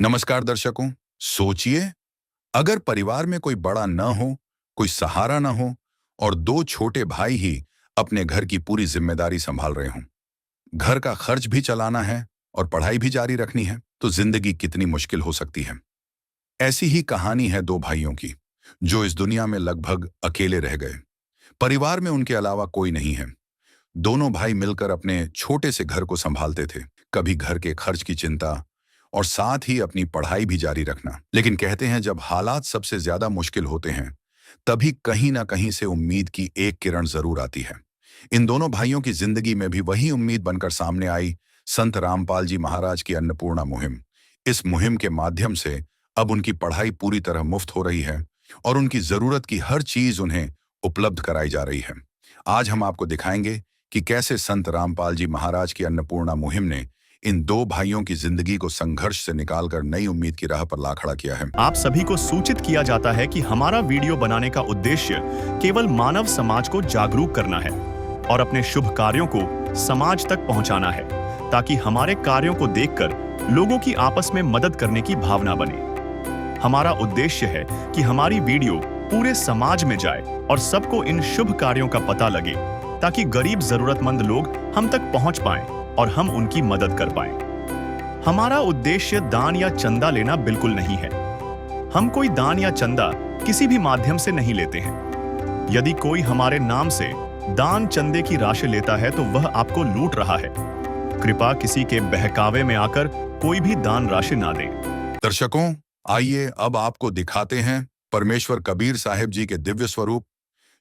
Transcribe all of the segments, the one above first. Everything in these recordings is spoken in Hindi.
नमस्कार दर्शकों। सोचिए, अगर परिवार में कोई बड़ा न हो, कोई सहारा न हो और दो छोटे भाई ही अपने घर की पूरी जिम्मेदारी संभाल रहे हों, घर का खर्च भी चलाना है और पढ़ाई भी जारी रखनी है, तो जिंदगी कितनी मुश्किल हो सकती है। ऐसी ही कहानी है दो भाइयों की, जो इस दुनिया में लगभग अकेले रह गए। परिवार में उनके अलावा कोई नहीं है। दोनों भाई मिलकर अपने छोटे से घर को संभालते थे, कभी घर के खर्च की चिंता और साथ ही अपनी पढ़ाई भी जारी रखना। लेकिन कहते हैं, जब हालात सबसे ज्यादा मुश्किल होते हैं, तभी कहीं ना कहीं से उम्मीद की एक किरण जरूर आती है। इन दोनों भाइयों की जिंदगी में भी वही उम्मीद बनकर सामने आई, संत रामपाल जी महाराज की अन्नपूर्णा मुहिम। इस मुहिम के माध्यम से अब उनकी पढ़ाई पूरी तरह मुफ्त हो रही है और उनकी जरूरत की हर चीज उन्हें उपलब्ध कराई जा रही है। आज हम आपको दिखाएंगे कि कैसे संत रामपाल जी महाराज की अन्नपूर्णा मुहिम ने इन दो भाइयों की जिंदगी को संघर्ष से निकालकर नई उम्मीद की राह पर ला खड़ा किया है। आप सभी को सूचित किया जाता है कि हमारा वीडियो बनाने का उद्देश्य केवल मानव समाज को जागरूक करना है और अपने शुभ कार्यों को समाज तक पहुंचाना है, ताकि हमारे कार्यों को देखकर लोगों की आपस में मदद करने की भावना बने। हमारा उद्देश्य है कि हमारी वीडियो पूरे समाज में जाए और सबको इन शुभ कार्यों का पता लगे, ताकि गरीब जरूरतमंद लोग हम तक पहुंच पाएं और हम उनकी मदद कर पाएं। हमारा उद्देश्य दान या चंदा लेना बिल्कुल नहीं है। हम कोई दान या चंदा किसी भी माध्यम से नहीं लेते हैं। यदि कोई हमारे नाम से दान चंदे की राशि लेता है तो वह आपको लूट रहा है। कृपया किसी के बहकावे में आकर कोई भी दान राशि ना दें। दर्शकों, आइए अब आपको दिखाते हैं परमेश्वर कबीर साहिब जी के दिव्य स्वरूप,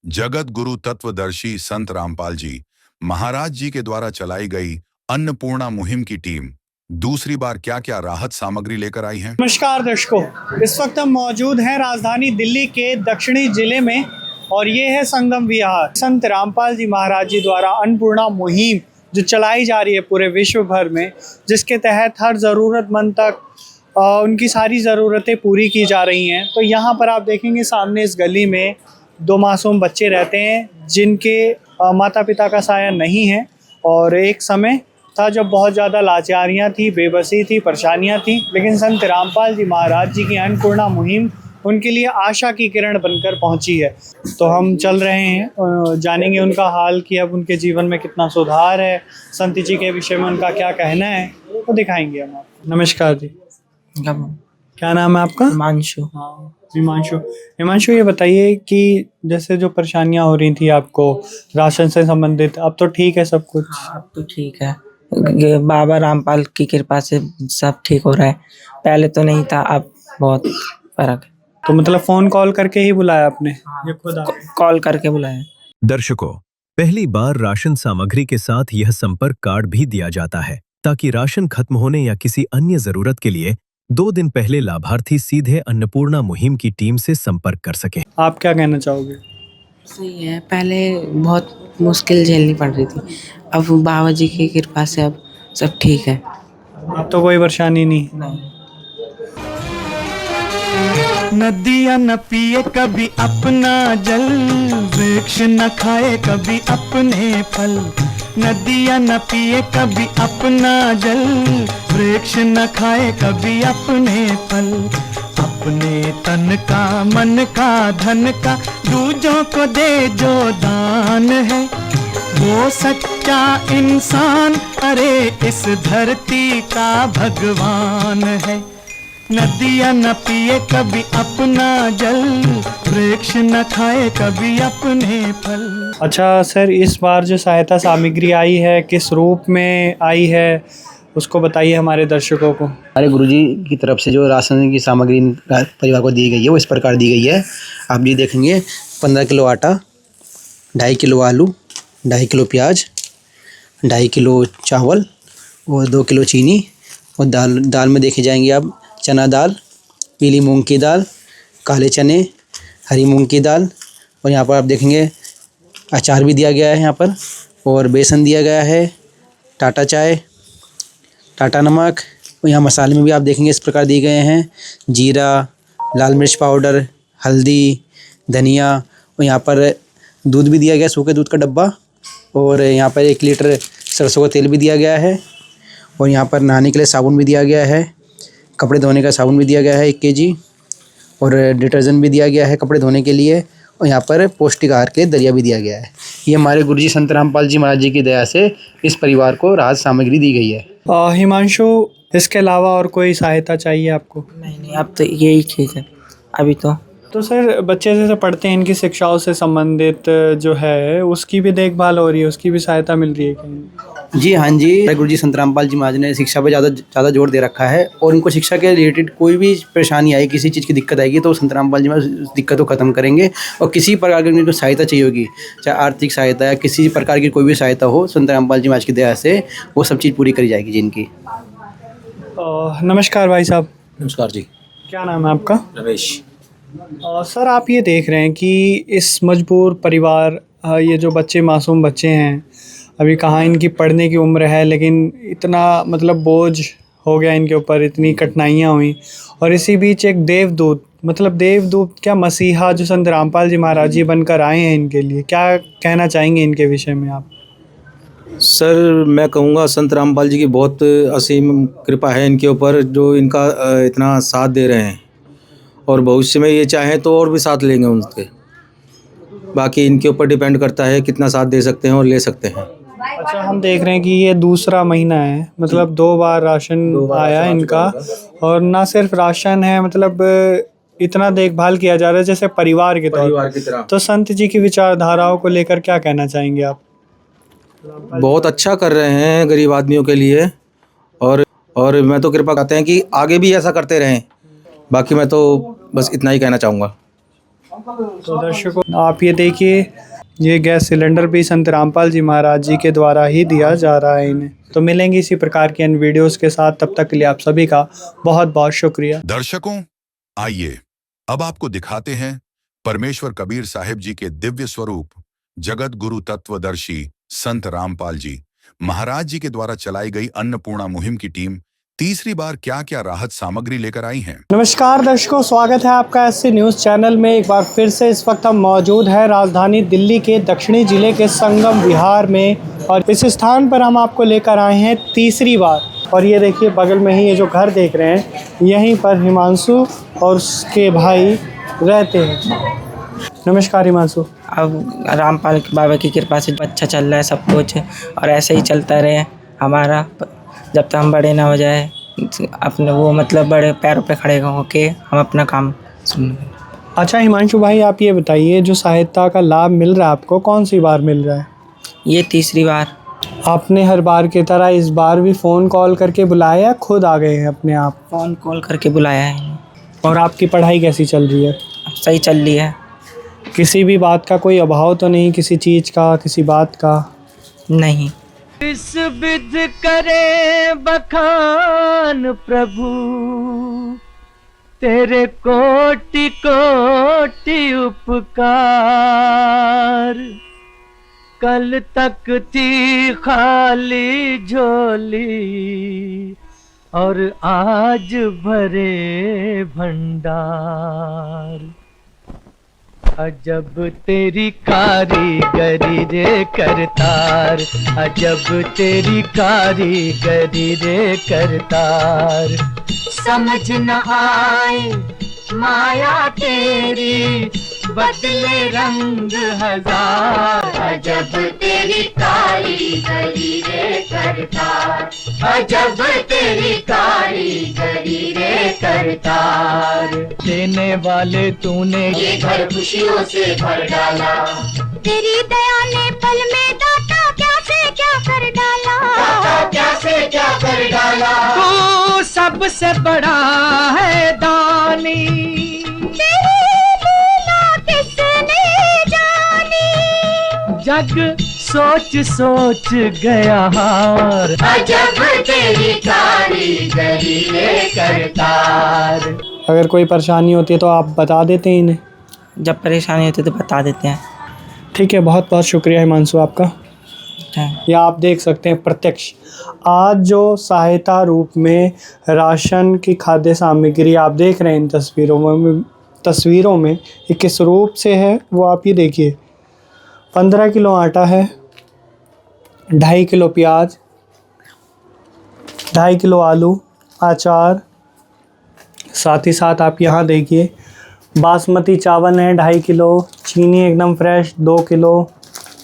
जगत गुरु तत्वदर्शी संत रामपाल जी महाराज जी के द्वारा चलाई गई अन्नपूर्णा मुहिम की टीम दूसरी बार क्या क्या राहत सामग्री लेकर आई है। नमस्कार दर्शकों, इस वक्त हम मौजूद हैं राजधानी दिल्ली के दक्षिणी जिले में और ये है संगम विहार। संत रामपाल जी महाराज जी द्वारा अन्नपूर्णा मुहिम जो चलाई जा रही है पूरे विश्व भर में, जिसके तहत हर ज़रूरतमंद तक उनकी सारी ज़रूरतें पूरी की जा रही हैं। तो यहाँ पर आप देखेंगे सामने इस गली में दो मासूम बच्चे रहते हैं, जिनके माता पिता का साया नहीं है। और एक समय था जब बहुत ज़्यादा लाचारियाँ थी, बेबसी थी, परेशानियाँ थी, लेकिन संत रामपाल जी महाराज जी की अन्नपूर्णा मुहिम उनके लिए आशा की किरण बनकर पहुंची है। तो हम चल रहे हैं, जानेंगे उनका हाल कि अब उनके जीवन में कितना सुधार है, संत जी के विषय में उनका क्या कहना है, तो दिखाएंगे हम आपको। नमस्कार जी, क्या नाम है आपका? हिमांशु। हाँ, हिमांशु, ये बताइए कि जैसे जो परेशानियां हो रही थी आपको राशन से संबंधित, अब तो ठीक है सब कुछ? अब तो ठीक है, बाबा रामपाल की कृपा से सब ठीक हो रहा है। पहले तो नहीं था, अब बहुत फर्क है। तो मतलब फोन कॉल करके ही बुलाया आपने? ये खुद कॉल करके बुलाया। दर्शकों, पहली बार राशन सामग्री के साथ यह संपर्क कार्ड भी दिया जाता है, ताकि राशन खत्म होने या किसी अन्य जरूरत के लिए 2 दिन पहले लाभार्थी सीधे अन्नपूर्णा मुहिम की टीम से संपर्क कर सके। आप क्या कहना चाहोगे? सही है, पहले बहुत मुश्किल झेलनी पड़ रही थी, अब बाबा जी की कृपा से अब सब ठीक है। अब तो कोई परेशानी नहीं। नदियाँ न पिए कभी अपना जल, वृक्ष न खाए कभी अपने फल। नदियाँ न पिए कभी अपना जल, वृक्ष न खाए कभी अपने फल। अपने तन का, मन का, धन का दूजों को दे जो दान है, वो सच्चा इंसान, अरे इस धरती का भगवान है। नदियाँ न पिए कभी अपना जल, वृक्ष न खाए कभी अपने फल। अच्छा सर, इस बार जो सहायता सामग्री आई है किस रूप में आई है, उसको बताइए हमारे दर्शकों को। हमारे गुरुजी की तरफ से जो राशन की सामग्री परिवार को दी गई है वो इस प्रकार दी गई है। आप ये देखेंगे 15 किलो आटा, 2.5 किलो आलू, 2.5 किलो प्याज, 2.5 किलो चावल और 2 किलो चीनी। और दाल में देखे जाएंगे आप चना दाल, पीली मूंग की दाल, काले चने, हरी मूंग की दाल। और यहाँ पर आप देखेंगे अचार भी दिया गया है यहाँ पर, और बेसन दिया गया है, टाटा चाय, टाटा नमक। और यहाँ मसाले में भी आप देखेंगे इस प्रकार दिए गए हैं, जीरा, लाल मिर्च पाउडर, हल्दी, धनिया। और यहाँ पर दूध भी दिया गया, सूखे दूध का डब्बा। और यहाँ पर 1 लीटर सरसों का तेल भी दिया गया है। और यहाँ पर नहाने के लिए साबुन भी दिया गया है, कपड़े धोने का साबुन भी दिया गया है 1 kg और डिटर्जेंट भी दिया गया है कपड़े धोने के लिए और यहाँ पर पौष्टिक आहार के लिए दलिया भी दिया गया है। ये हमारे गुरुजी संत रामपाल जी महाराज जी की दया से इस परिवार को राहत सामग्री दी गई है। हिमांशु, इसके अलावा और कोई सहायता चाहिए आपको? नहीं, अब तो यही ठीक है अभी तो सर बच्चे जैसे पढ़ते हैं, इनकी शिक्षाओं से संबंधित जो है उसकी भी देखभाल हो रही है, उसकी भी सहायता मिल रही है कहीं? जी हाँ जी, गुरुजी संत रामपाल जी महाराज ने शिक्षा पे ज़्यादा जोर दे रखा है और इनको शिक्षा के रिलेटेड कोई भी परेशानी आई, किसी चीज़ की दिक्कत आएगी तो संत रामपाल जी महाराज उस दिक्कत को ख़त्म करेंगे और किसी प्रकार की उनको सहायता चाहिए होगी, चाहे आर्थिक सहायता या किसी प्रकार की कोई भी सहायता हो, संत रामपाल जी महाराज की दया से वो सब चीज़ पूरी करी जाएगी जी इनकी। नमस्कार भाई साहब। नमस्कार जी। क्या नाम है आपका? रमेश। सर आप ये देख रहे हैं कि इस मजबूर परिवार, ये जो बच्चे मासूम बच्चे हैं, अभी कहाँ इनकी पढ़ने की उम्र है, लेकिन इतना मतलब बोझ हो गया इनके ऊपर, इतनी कठिनाइयाँ हुई और इसी बीच एक देवदूत, मतलब देवदूत क्या मसीहा जो संत रामपाल जी महाराज जी बनकर आए हैं इनके लिए, क्या कहना चाहेंगे इनके विषय में आप? सर मैं कहूँगा संत रामपाल जी की बहुत असीम कृपा है इनके ऊपर, जो इनका इतना साथ दे रहे हैं और भविष्य में ये चाहें तो और भी साथ लेंगे उनके। बाकी इनके ऊपर डिपेंड करता है कितना साथ दे सकते हैं और ले सकते हैं। अच्छा, हम देख रहे हैं कि ये दूसरा महीना है, मतलब 2 बार राशन आया इनका और ना सिर्फ राशन है, मतलब इतना देखभाल किया जा रहा है जैसे परिवार की तरह। तो संत जी की विचारधाराओं को लेकर क्या कहना चाहेंगे आप? बहुत अच्छा कर रहे हैं गरीब आदमियों के लिए और मैं तो कृपा करते हैं कि आगे भी ऐसा करते रहें। बाकी मैं तो बस इतना ही कहना चाहूँगा। तो दर्शकों आप ये देखिए, ये गैस सिलेंडर भी संत रामपाल जी महाराज जी के द्वारा ही दिया जा रहा है इन्हें। तो मिलेंगे इसी प्रकार के अन्य वीडियोस के साथ, तब तक के लिए आप सभी का बहुत बहुत शुक्रिया। दर्शकों आइए अब आपको दिखाते हैं परमेश्वर कबीर साहिब जी के दिव्य स्वरूप जगत गुरु तत्वदर्शी संत रामपाल जी महाराज जी के द्वारा चलाई गई अन्नपूर्णा मुहिम की टीम तीसरी बार क्या क्या राहत सामग्री लेकर आई हैं। नमस्कार दर्शकों, स्वागत है आपका SC न्यूज़ चैनल में एक बार फिर से। इस वक्त हम मौजूद हैं राजधानी दिल्ली के दक्षिणी जिले के संगम विहार में और इस स्थान पर हम आपको लेकर आए हैं तीसरी बार। और ये देखिए बगल में ही ये जो घर देख रहे हैं, यहीं पर हिमांशु और उसके भाई रहते हैं। नमस्कार हिमांशु। अब रामपाल बाबा की कृपा से अच्छा चल रहा है सब कुछ और ऐसे ही चलता रहे हमारा, जब तक हम बड़े ना हो जाए, अपने वो मतलब बड़े पैरों पे खड़े होके हम अपना काम सुन। अच्छा हिमांशु भाई, आप ये बताइए जो सहायता का लाभ मिल रहा है आपको, कौन सी बार मिल रहा है? ये तीसरी बार। आपने हर बार की तरह इस बार भी फ़ोन कॉल करके बुलाया, खुद आ गए हैं अपने आप? फ़ोन कॉल करके बुलाया है। और आपकी पढ़ाई कैसी चल रही है? सही चल रही है। किसी भी बात का कोई अभाव तो नहीं, किसी चीज़ का, किसी बात का? नहीं। इस विध करे बखान प्रभु, तेरे कोटि कोटि उपकार। कल तक थी खाली झोली और आज भरे भंडार। अजब तेरी कारीगरी रे करतार, अजब तेरी कारीगरी रे करतार। समझ न आए माया तेरी, बदले रंग हजार। अजब तेरी कारीगरी रे करतार, अजब तेरी कारीगरी रे करतार। देने वाले तूने ये घर खुशियों से भर डाला, तेरी दया ने पल में दाता क्या से क्या कर डाला, दाता क्या से क्या कर डाला। तू सबसे बड़ा है दानी, जग सोच सोच गया हार। अजब तेरी कारीगरी रे करतार। अगर कोई परेशानी होती है तो आप बता देते हैं इन्हें? जब परेशानी होती है तो बता देते हैं। ठीक है, बहुत बहुत शुक्रिया हिमांशु आपका। या आप देख सकते हैं प्रत्यक्ष आज जो सहायता रूप में राशन की खाद्य सामग्री आप देख रहे हैं इन तस्वीरों में ये किस रूप से है वो आप ये देखिए। 15 किलो आटा है, 2.5 किलो प्याज, 2.5 किलो आलू, अचार, साथ ही साथ आप यहाँ देखिए बासमती चावल है 2.5 किलो, चीनी एकदम फ्रेश 2 किलो,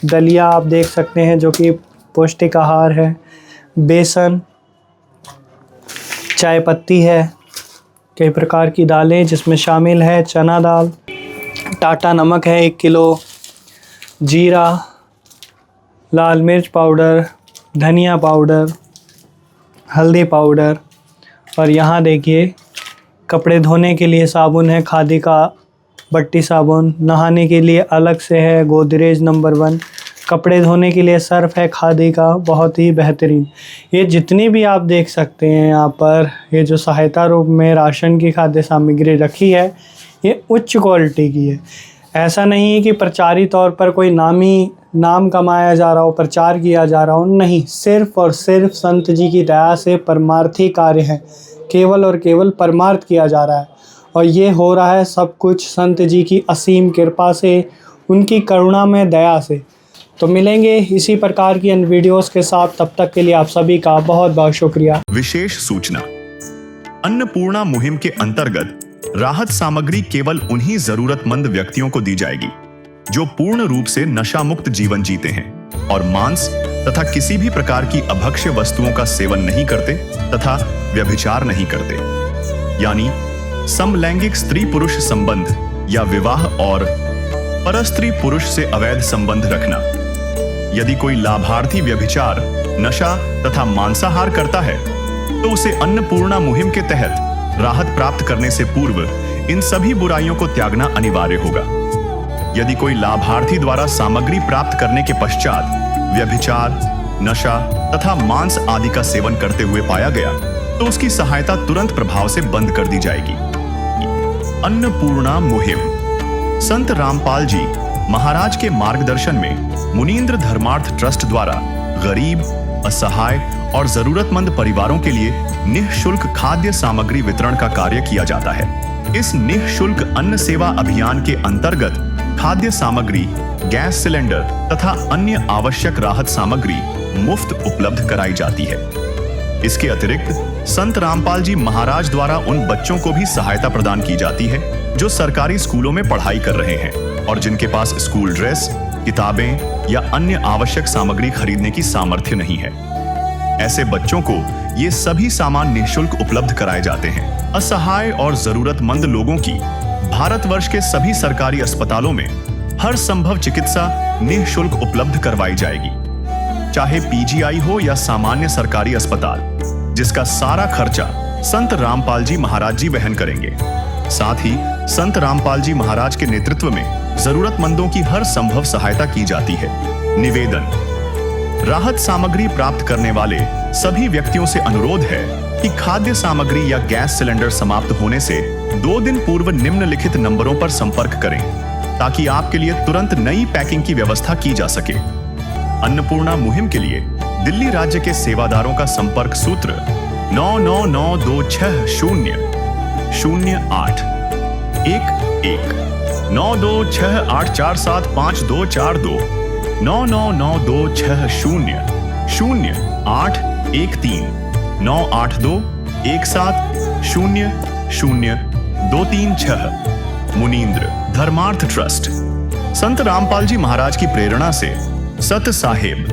दलिया आप देख सकते हैं जो कि पौष्टिक आहार है, बेसन, चाय पत्ती है, कई प्रकार की दालें जिसमें शामिल है चना दाल, टाटा नमक है 1 किलो, जीरा, लाल मिर्च पाउडर, धनिया पाउडर, हल्दी पाउडर, और यहाँ देखिए कपड़े धोने के लिए साबुन है खादी का बट्टी साबुन, नहाने के लिए अलग से है गोदरेज नंबर 1, कपड़े धोने के लिए सर्फ है खादी का बहुत ही बेहतरीन। ये जितनी भी आप देख सकते हैं यहाँ पर ये जो सहायता रूप में राशन की खाद्य सामग्री रखी है ये उच्च क्वालिटी की है। ऐसा नहीं है कि प्रचारी तौर पर कोई नाम कमाया जा रहा हो, प्रचार किया जा रहा हो, नहीं, सिर्फ़ और सिर्फ संत जी की दया से परमार्थी कार्य है, केवल और केवल परमार्थ किया जा रहा है और ये हो रहा है सब कुछ संत जी की असीम कृपा से, उनकी करुणा में दया से। तो मिलेंगे इसी प्रकार की अन्य वीडियोस के साथ, तब तक के लिए आप सभी का बहुत बहुत शुक्रिया। विशेष सूचना, अन्नपूर्णा मुहिम के अंतर्गत राहत सामग्री केवल उन्हीं जरूरतमंद व्यक्तियों को दी जाएगी जो पूर्ण रूप से नशा मुक्त जीवन जीते हैं और मांस तथा किसी भी प्रकार की अभक्ष्य वस्तुओं का सेवन नहीं करते तथा व्यभिचार नहीं करते, यानी समलैंगिक स्त्री पुरुष संबंध या विवाह और परस्त्री पुरुष से अवैध संबंध रखना। यदि कोई लाभार्थी व्यभिचार, नशा तथा मांसाहार करता है तो उसे अन्नपूर्णा मुहिम के तहत राहत प्राप्त करने से पूर्व इन सभी बुराइयों को त्यागना अनिवार्य होगा। यदि कोई लाभार्थी द्वारा सामग्री प्राप्त करने के पश्चात व्यभिचार, नशा तथा मांस आदि का सेवन करते हुए पाया गया तो उसकी सहायता तुरंत प्रभाव से बंद कर दी जाएगी। अन्नपूर्णा मुहिम संत रामपाल जी महाराज के मार्गदर्शन में मुनींद्र धर्मार्थ ट्रस्ट द्वारा गरीब, असहाय और जरूरतमंद परिवारों के लिए निःशुल्क खाद्य सामग्री वितरण का कार्य किया जाता है। इस निःशुल्क अन्न सेवा अभियान के अंतर्गत खाद्य सामग्री, गैस सिलेंडर तथा अन्य आवश्यक राहत सामग्री मुफ्त उपलब्ध कराई जाती है। इसके अतिरिक्त संत रामपाल जी महाराज द्वारा उन बच्चों को भी सहायता प्रदान की जाती है जो सरकारी स्कूलों में पढ़ाई कर रहे हैं और जिनके पास स्कूल ड्रेस, किताबें या अन्य आवश्यक सामग्री खरीदने की सामर्थ्य नहीं है। ऐसे बच्चों को ये सभी सामान निःशुल्क उपलब्ध कराए जाते हैं। असहाय और जरूरतमंद लोगों की भारतवर्ष के सभी सरकारी अस्पतालों में हर संभव चिकित्सा निःशुल्क उपलब्ध करवाई जाएगी, चाहे पीजीआई हो या सामान्य सरकारी अस्पताल, जिसका सारा खर्चा संत रामपाल जी महाराज जी वहन करेंगे। साथ ही संत रामपाल जी महाराज के नेतृत्व में जरूरतमंदों की हर संभव सहायता की जाती है। निवेदन, राहत सामग्री प्राप्त करने वाले सभी व्यक्तियों से अनुरोध है कि खाद्य सामग्री या गैस सिलेंडर समाप्त होने से 2 दिन पूर्व निम्नलिखित नंबरों पर संपर्क करें ताकि आपके लिए तुरंत नई पैकिंग की व्यवस्था की जा सके। अन्नपूर्णा मुहिम के लिए दिल्ली राज्य के सेवादारों का संपर्क सूत्र 9992600811 9268475242 9992600813 98217000236। मुनींद्र धर्मार्थ ट्रस्ट संत रामपाल जी महाराज की प्रेरणा से सत साहेब